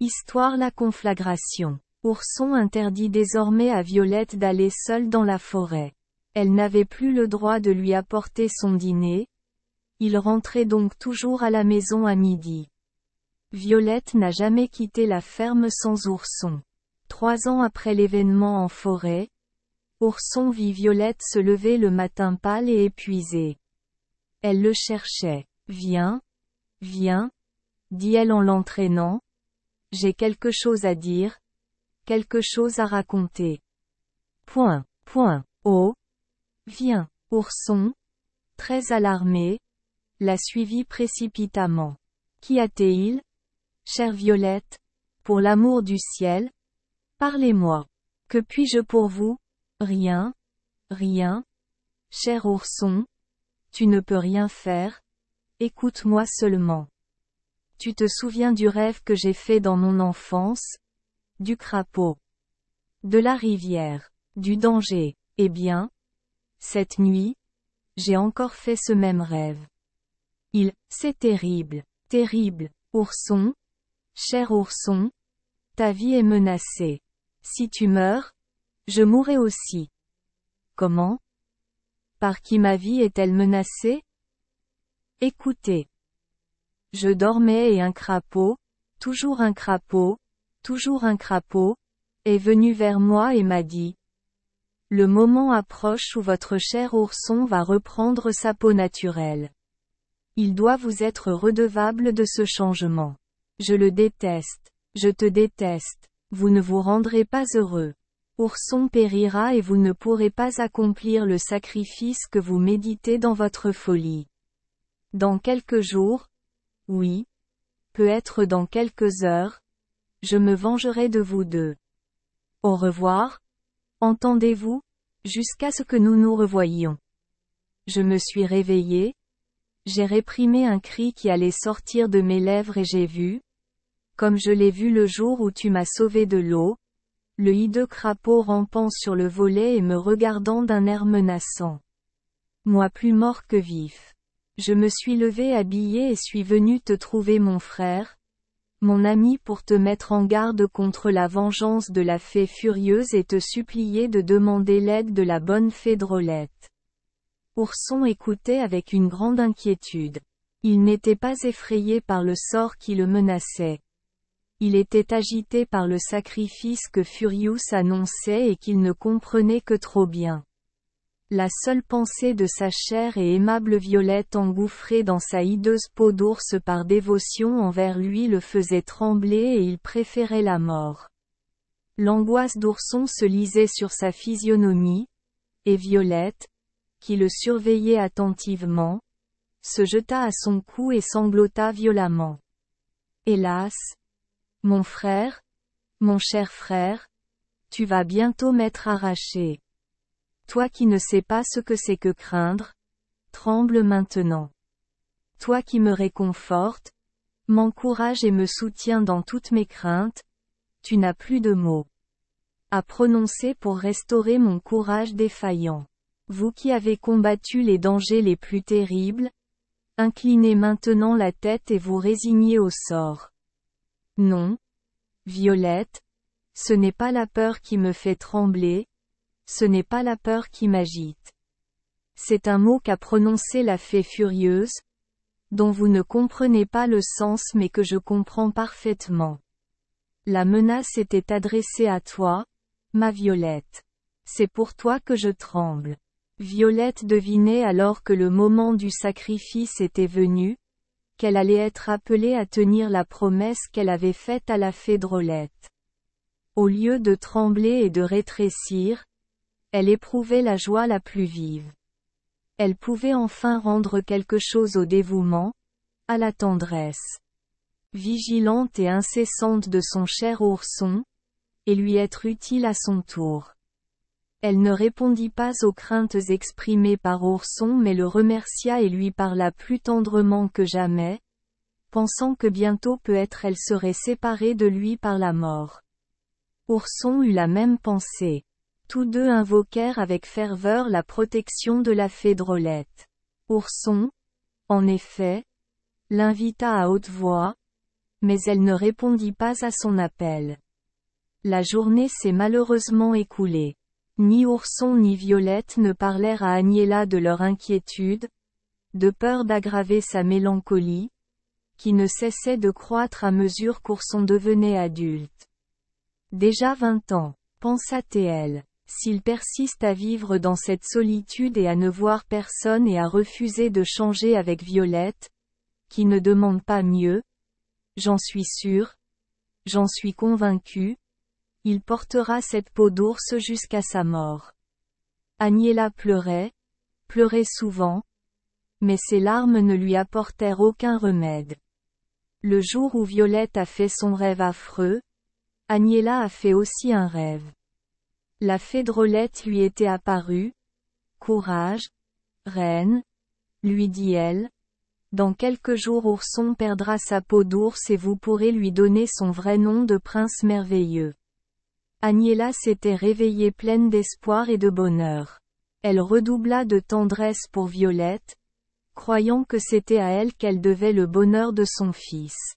Histoire. La conflagration. Ourson interdit désormais à Violette d'aller seule dans la forêt. Elle n'avait plus le droit de lui apporter son dîner. Il rentrait donc toujours à la maison à midi. Violette n'a jamais quitté la ferme sans Ourson. 3 ans après l'événement en forêt, Ourson vit Violette se lever le matin pâle et épuisée. Elle le cherchait. « Viens, viens, dit-elle en l'entraînant. J'ai quelque chose à dire, quelque chose à raconter. Oh, viens. » Ourson, très alarmé, la suivit précipitamment. Qu'y a-t-il, chère Violette? Pour l'amour du ciel, parlez-moi. Que puis-je pour vous? Rien, rien. Cher Ourson, tu ne peux rien faire. Écoute-moi seulement. Tu te souviens du rêve que j'ai fait dans mon enfance? Du crapaud, de la rivière, du danger. Eh bien, cette nuit, j'ai encore fait ce même rêve. C'est terrible, terrible. Ourson, cher Ourson, ta vie est menacée. Si tu meurs, je mourrai aussi. Comment? Par qui ma vie est-elle menacée? Écoutez. Je dormais et un crapaud, toujours un crapaud, toujours un crapaud, est venu vers moi et m'a dit: le moment approche où votre cher Ourson va reprendre sa peau naturelle. Il doit vous être redevable de ce changement. Je le déteste. Je te déteste. Vous ne vous rendrez pas heureux. Ourson périra et vous ne pourrez pas accomplir le sacrifice que vous méditez dans votre folie. Dans quelques jours, oui, peut-être dans quelques heures, je me vengerai de vous deux. Au revoir, entendez-vous, jusqu'à ce que nous nous revoyions. Je me suis réveillé, j'ai réprimé un cri qui allait sortir de mes lèvres et j'ai vu, comme je l'ai vu le jour où tu m'as sauvé de l'eau, le hideux crapaud rampant sur le volet et me regardant d'un air menaçant. Moi plus mort que vif. Je me suis levé habillé et suis venu te trouver mon frère, mon ami, pour te mettre en garde contre la vengeance de la fée furieuse et te supplier de demander l'aide de la bonne fée Drôlette. Ourson écoutait avec une grande inquiétude. Il n'était pas effrayé par le sort qui le menaçait. Il était agité par le sacrifice que Furious annonçait et qu'il ne comprenait que trop bien. La seule pensée de sa chère et aimable Violette engouffrée dans sa hideuse peau d'ours par dévotion envers lui le faisait trembler et il préférait la mort. L'angoisse d'Ourson se lisait sur sa physionomie, et Violette, qui le surveillait attentivement, se jeta à son cou et sanglota violemment. Hélas! Mon frère, mon cher frère, tu vas bientôt m'être arraché. Toi qui ne sais pas ce que c'est que craindre, tremble maintenant. Toi qui me réconfortes, m'encourage et me soutiens dans toutes mes craintes, tu n'as plus de mots à prononcer pour restaurer mon courage défaillant. Vous qui avez combattu les dangers les plus terribles, inclinez maintenant la tête et vous résignez au sort. Non, Violette, ce n'est pas la peur qui me fait trembler, ce n'est pas la peur qui m'agite. C'est un mot qu'a prononcé la fée furieuse, dont vous ne comprenez pas le sens mais que je comprends parfaitement. La menace était adressée à toi, ma Violette. C'est pour toi que je tremble. Violette devinait alors que le moment du sacrifice était venu, qu'elle allait être appelée à tenir la promesse qu'elle avait faite à la fée Drôlette. Au lieu de trembler et de rétrécir, elle éprouvait la joie la plus vive. Elle pouvait enfin rendre quelque chose au dévouement, à la tendresse vigilante et incessante de son cher Ourson, et lui être utile à son tour. Elle ne répondit pas aux craintes exprimées par Ourson mais le remercia et lui parla plus tendrement que jamais, pensant que bientôt peut-être elle serait séparée de lui par la mort. Ourson eut la même pensée. Tous deux invoquèrent avec ferveur la protection de la fée Drôlette. Ourson, en effet, l'invita à haute voix, Mais elle ne répondit pas à son appel. La journée s'est malheureusement écoulée. Ni Ourson ni Violette ne parlèrent à Agnella de leur inquiétude, de peur d'aggraver sa mélancolie, qui ne cessait de croître à mesure qu'Ourson devenait adulte. Déjà 20 ans, pensa-t-elle. S'il persiste à vivre dans cette solitude et à ne voir personne et à refuser de changer avec Violette, qui ne demande pas mieux, j'en suis sûre, j'en suis convaincue, il portera cette peau d'ours jusqu'à sa mort. Agnella pleurait souvent, mais ses larmes ne lui apportèrent aucun remède. Le jour où Violette a fait son rêve affreux, Agnella a fait aussi un rêve. La fée Drôlette lui était apparue. Courage, reine, lui dit-elle. Dans quelques jours Ourson perdra sa peau d'ours et vous pourrez lui donner son vrai nom de prince merveilleux. Agnella s'était réveillée pleine d'espoir et de bonheur. Elle redoubla de tendresse pour Violette, croyant que c'était à elle qu'elle devait le bonheur de son fils.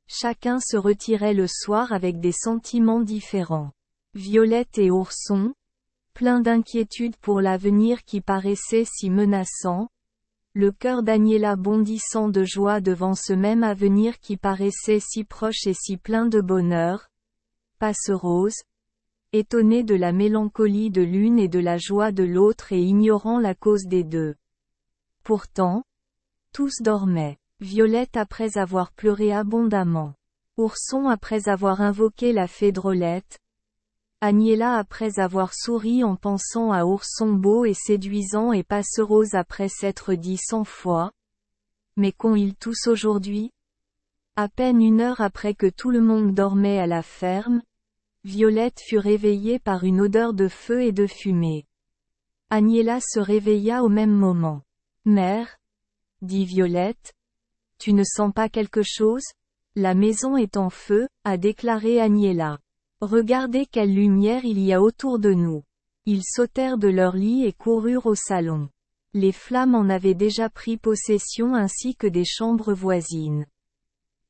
Chacun se retirait le soir avec des sentiments différents. Violette et Ourson, pleins d'inquiétude pour l'avenir qui paraissait si menaçant, le cœur d'Agnella bondissant de joie devant ce même avenir qui paraissait si proche et si plein de bonheur. Passerose, étonnée de la mélancolie de l'une et de la joie de l'autre et ignorant la cause des deux. Pourtant, tous dormaient. Violette après avoir pleuré abondamment. Ourson après avoir invoqué la fée Drôlette. Agnella après avoir souri en pensant à Ourson beau et séduisant et Passerose après s'être dit 100 fois. Mais qu'ont-ils tous aujourd'hui? À peine 1 heure après que tout le monde dormait à la ferme, Violette fut réveillée par une odeur de feu et de fumée. Agnella se réveilla au même moment. Mère, dit Violette, tu ne sens pas quelque chose? La maison est en feu, a déclaré Agnella. Regardez quelle lumière il y a autour de nous. Ils sautèrent de leur lit et coururent au salon. Les flammes en avaient déjà pris possession ainsi que des chambres voisines.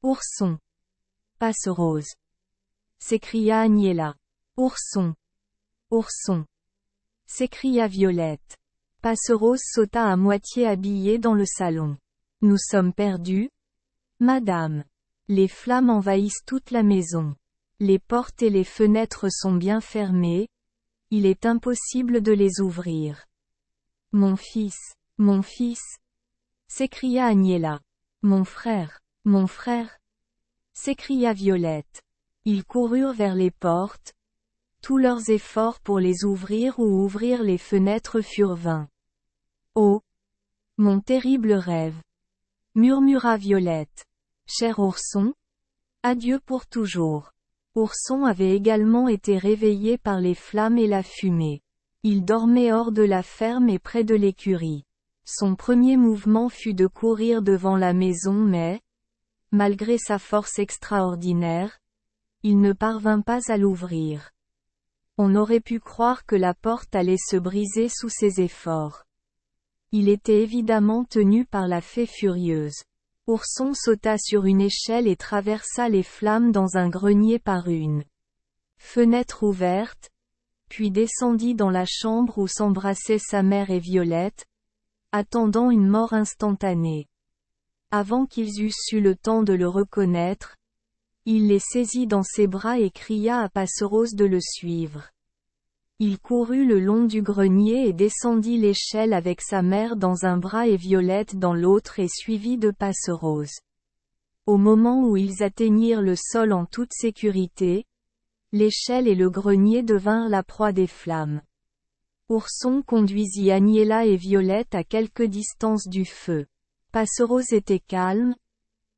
Ourson. Passerose. S'écria Agnella. Ourson. Ourson. S'écria Violette. Passerose sauta à moitié habillée dans le salon. Nous sommes perdus? Madame. Les flammes envahissent toute la maison. Les portes et les fenêtres sont bien fermées. Il est impossible de les ouvrir. Mon fils, s'écria Agnella. Mon frère, s'écria Violette. Ils coururent vers les portes. Tous leurs efforts pour les ouvrir ou ouvrir les fenêtres furent vains. Oh! Mon terrible rêve! Murmura Violette. Cher Ourson? Adieu pour toujours. Ourson avait également été réveillé par les flammes et la fumée. Il dormait hors de la ferme et près de l'écurie. Son premier mouvement fut de courir devant la maison mais, malgré sa force extraordinaire, il ne parvint pas à l'ouvrir. On aurait pu croire que la porte allait se briser sous ses efforts. Il était évidemment tenu par la fée furieuse. Ourson sauta sur une échelle et traversa les flammes dans un grenier par une fenêtre ouverte, puis descendit dans la chambre où s'embrassaient sa mère et Violette, attendant une mort instantanée. Avant qu'ils eussent eu le temps de le reconnaître, il les saisit dans ses bras et cria à Passerose de le suivre. Il courut le long du grenier et descendit l'échelle avec sa mère dans un bras et Violette dans l'autre et suivi de Passerose. Au moment où ils atteignirent le sol en toute sécurité, l'échelle et le grenier devinrent la proie des flammes. Ourson conduisit Agnella et Violette à quelque distance du feu. Passerose était calme.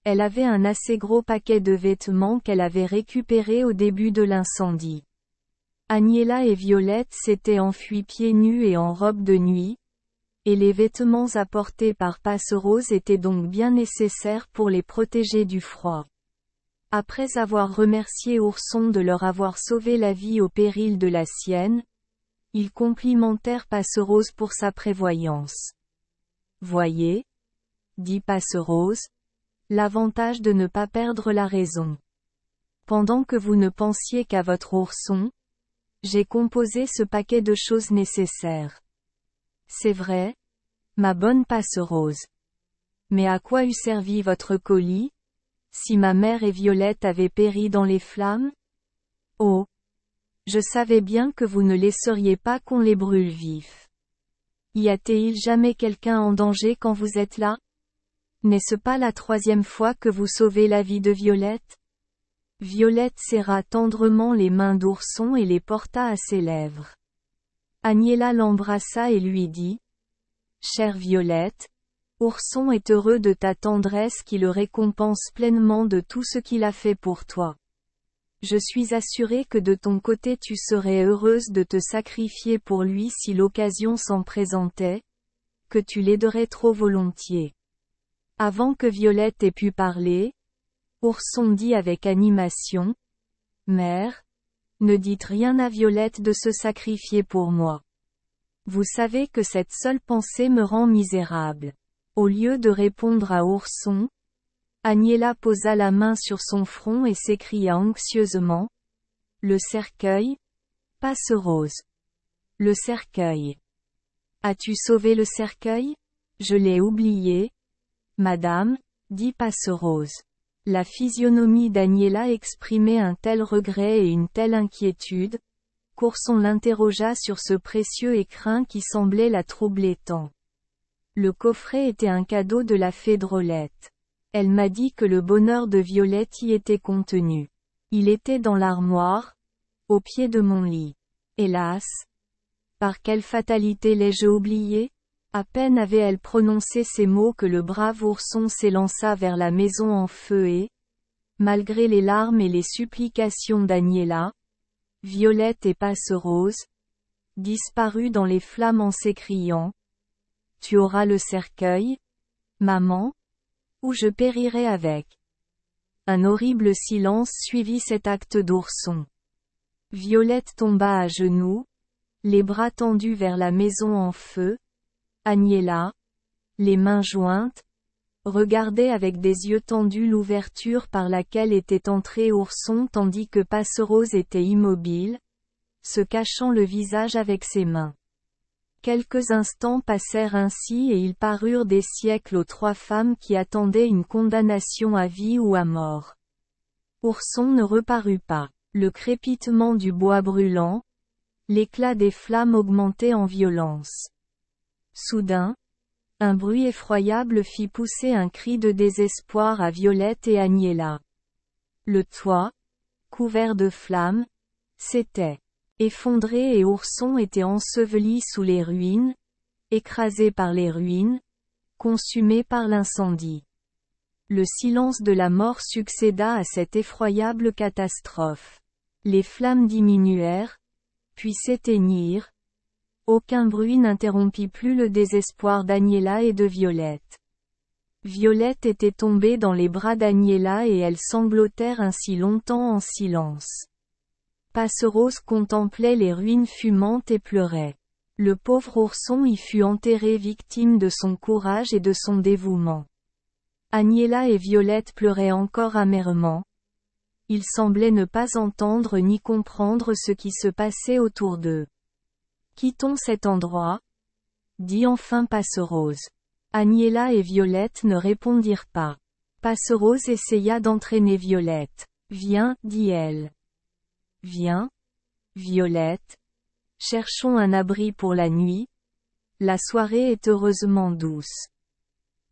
Elle avait un assez gros paquet de vêtements qu'elle avait récupérés au début de l'incendie. Agnella et Violette s'étaient enfuies pieds nus et en robe de nuit, et les vêtements apportés par Passerose étaient donc bien nécessaires pour les protéger du froid. Après avoir remercié Ourson de leur avoir sauvé la vie au péril de la sienne, ils complimentèrent Passerose pour sa prévoyance. Voyez, dit Passerose, L'avantage de ne pas perdre la raison. Pendant que vous ne pensiez qu'à votre ourson, j'ai composé ce paquet de choses nécessaires. C'est vrai, ma bonne Passerose. Mais à quoi eût servi votre colis, si ma mère et Violette avaient péri dans les flammes? Oh! Je savais bien que vous ne laisseriez pas qu'on les brûle vifs. Y a-t-il jamais quelqu'un en danger quand vous êtes là? N'est-ce pas la 3e fois que vous sauvez la vie de Violette? Violette serra tendrement les mains d'Ourson et les porta à ses lèvres. Agnella l'embrassa et lui dit: Chère Violette, Ourson est heureux de ta tendresse qui le récompense pleinement de tout ce qu'il a fait pour toi. Je suis assurée que de ton côté tu serais heureuse de te sacrifier pour lui si l'occasion s'en présentait, que tu l'aiderais trop volontiers. Avant que Violette ait pu parler, Ourson dit avec animation: Mère, ne dites rien à Violette de se sacrifier pour moi. Vous savez que cette seule pensée me rend misérable. Au lieu de répondre à Ourson, Agnella posa la main sur son front et s'écria anxieusement: Le cercueil? Passerose. Le cercueil. As-tu sauvé le cercueil? Je l'ai oublié. Madame, dit Passerose. La physionomie d'Agnella exprimait un tel regret et une telle inquiétude, qu'Ourson l'interrogea sur ce précieux écrin qui semblait la troubler tant. Le coffret était un cadeau de la fée Drôlette. Elle m'a dit que le bonheur de Violette y était contenu. Il était dans l'armoire, au pied de mon lit. Hélas! Par quelle fatalité l'ai-je oublié? À peine avait-elle prononcé ces mots que le brave ourson s'élança vers la maison en feu et, malgré les larmes et les supplications d'Agnella, Violette et Passerose, disparut dans les flammes en s'écriant: Tu auras le cercueil, maman, ou je périrai avec. Un horrible silence suivit cet acte d'ourson. Violette tomba à genoux, les bras tendus vers la maison en feu. Agnella, les mains jointes, regardait avec des yeux tendus l'ouverture par laquelle était entré Ourson tandis que Passerose était immobile, se cachant le visage avec ses mains. Quelques instants passèrent ainsi et ils parurent des siècles aux 3 femmes qui attendaient une condamnation à vie ou à mort. Ourson ne reparut pas. Le crépitement du bois brûlant, l'éclat des flammes augmentait en violence. Soudain, un bruit effroyable fit pousser un cri de désespoir à Violette et Agnella. Le toit, couvert de flammes, s'était effondré et Ourson était enseveli sous les ruines, écrasé par les ruines, consumé par l'incendie. Le silence de la mort succéda à cette effroyable catastrophe. Les flammes diminuèrent, puis s'éteignirent. Aucun bruit n'interrompit plus le désespoir d'Agnella et de Violette. Violette était tombée dans les bras d'Agnella et elles sanglotèrent ainsi longtemps en silence. Passerose contemplait les ruines fumantes et pleurait. Le pauvre ourson y fut enterré victime de son courage et de son dévouement. Agnella et Violette pleuraient encore amèrement. Ils semblaient ne pas entendre ni comprendre ce qui se passait autour d'eux. Quittons cet endroit, dit enfin Passerose. Agnella et Violette ne répondirent pas. Passerose essaya d'entraîner Violette. Viens, dit-elle. Viens, Violette. Cherchons un abri pour la nuit. La soirée est heureusement douce.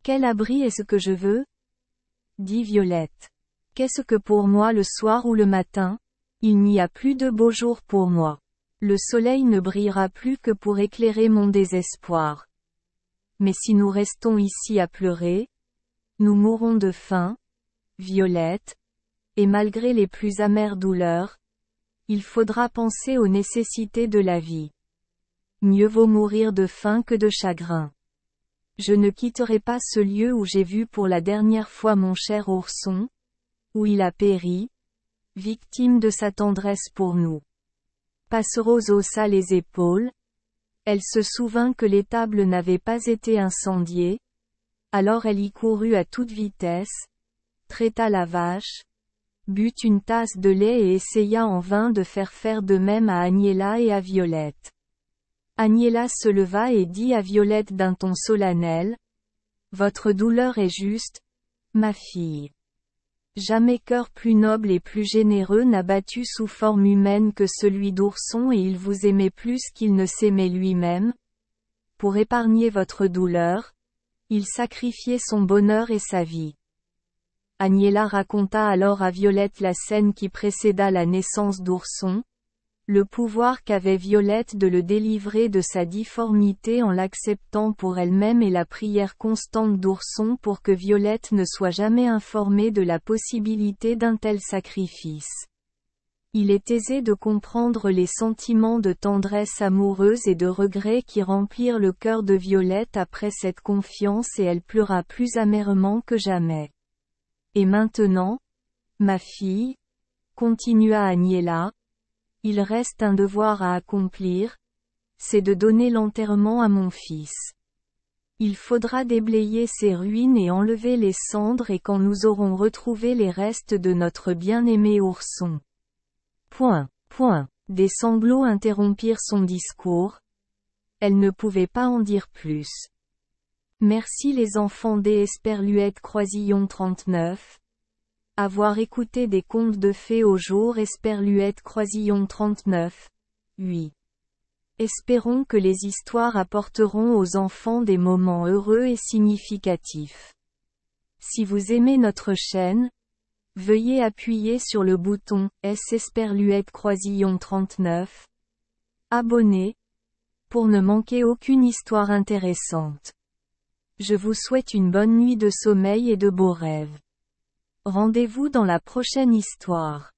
Quel abri est-ce que je veux? Dit Violette. Qu'est-ce que pour moi le soir ou le matin? Il n'y a plus de beau jour pour moi. Le soleil ne brillera plus que pour éclairer mon désespoir. Mais si nous restons ici à pleurer, nous mourrons de faim, Violette, et malgré les plus amères douleurs, il faudra penser aux nécessités de la vie. Mieux vaut mourir de faim que de chagrin. Je ne quitterai pas ce lieu où j'ai vu pour la dernière fois mon cher ourson, où il a péri, victime de sa tendresse pour nous. Passerose haussa les épaules. Elle se souvint que l'étable n'avait pas été incendiée. Alors elle y courut à toute vitesse, traita la vache, but une tasse de lait et essaya en vain de faire de même à Agnella et à Violette. Agnella se leva et dit à Violette d'un ton solennel: « Votre douleur est juste, ma fille. Jamais cœur plus noble et plus généreux n'a battu sous forme humaine que celui d'Ourson et il vous aimait plus qu'il ne s'aimait lui-même. Pour épargner votre douleur, il sacrifiait son bonheur et sa vie. » Agnella raconta alors à Violette la scène qui précéda la naissance d'Ourson, le pouvoir qu'avait Violette de le délivrer de sa difformité en l'acceptant pour elle-même et la prière constante d'Ourson pour que Violette ne soit jamais informée de la possibilité d'un tel sacrifice. Il est aisé de comprendre les sentiments de tendresse amoureuse et de regret qui remplirent le cœur de Violette après cette confiance et elle pleura plus amèrement que jamais. Et maintenant, ma fille, continua Agnella, il reste un devoir à accomplir, c'est de donner l'enterrement à mon fils. Il faudra déblayer ces ruines et enlever les cendres et quand nous aurons retrouvé les restes de notre bien-aimé Ourson. Des sanglots interrompirent son discours. Elle ne pouvait pas en dire plus. Merci les enfants des Esperluette Croisillon 39. Avoir écouté des contes de fées au jour Esperluette Croisillon 39. 8. Espérons que les histoires apporteront aux enfants des moments heureux et significatifs. Si vous aimez notre chaîne, veuillez appuyer sur le bouton S Esperluette Croisillon 39. Abonner, pour ne manquer aucune histoire intéressante. Je vous souhaite une bonne nuit de sommeil et de beaux rêves. Rendez-vous dans la prochaine histoire.